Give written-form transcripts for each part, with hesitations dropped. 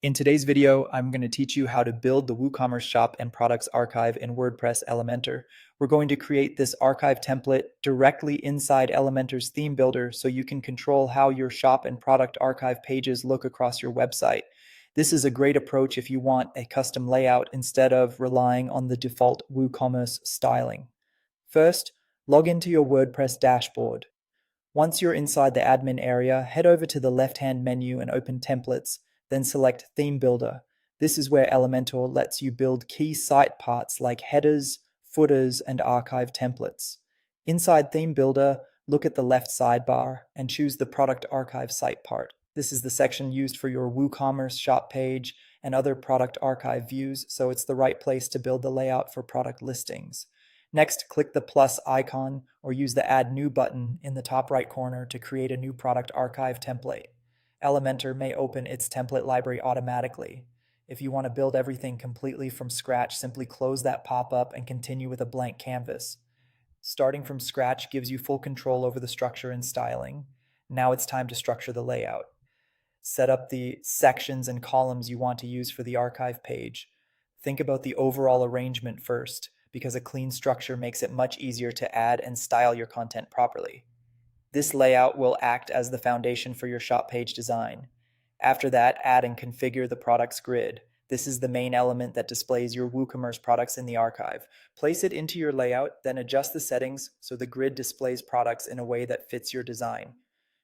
In today's video, I'm going to teach you how to build the WooCommerce shop and products archive in WordPress Elementor. We're going to create this archive template directly inside Elementor's theme builder so you can control how your shop and product archive pages look across your website. This is a great approach if you want a custom layout instead of relying on the default WooCommerce styling. First, log into your WordPress dashboard. Once you're inside the admin area, head over to the left-hand menu and open Templates, then select Theme Builder. This is where Elementor lets you build key site parts like headers, footers, and archive templates. Inside Theme Builder, look at the left sidebar and choose the Product Archive site part. This is the section used for your WooCommerce shop page and other product archive views, so it's the right place to build the layout for product listings. Next, click the plus icon or use the Add New button in the top right corner to create a new product archive template. Elementor may open its template library automatically. If you want to build everything completely from scratch, simply close that pop-up and continue with a blank canvas. Starting from scratch gives you full control over the structure and styling. Now it's time to structure the layout. Set up the sections and columns you want to use for the archive page. Think about the overall arrangement first, because a clean structure makes it much easier to add and style your content properly. This layout will act as the foundation for your shop page design. After that, add and configure the products grid. This is the main element that displays your WooCommerce products in the archive. Place it into your layout, then adjust the settings so the grid displays products in a way that fits your design.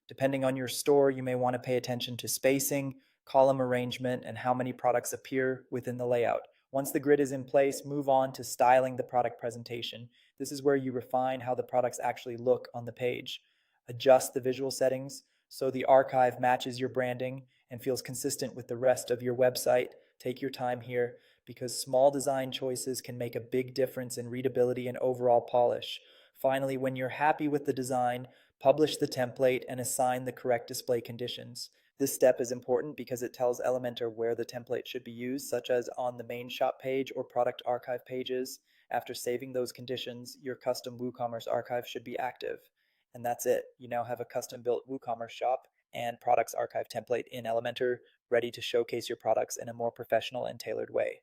Depending on your store, you may want to pay attention to spacing, column arrangement, and how many products appear within the layout. Once the grid is in place, move on to styling the product presentation. This is where you refine how the products actually look on the page. Adjust the visual settings so the archive matches your branding and feels consistent with the rest of your website. Take your time here because small design choices can make a big difference in readability and overall polish. Finally, when you're happy with the design, publish the template and assign the correct display conditions. This step is important because it tells Elementor where the template should be used, such as on the main shop page or product archive pages. After saving those conditions, your custom WooCommerce archive should be active. And that's it. You now have a custom built WooCommerce shop and products archive template in Elementor ready to showcase your products in a more professional and tailored way.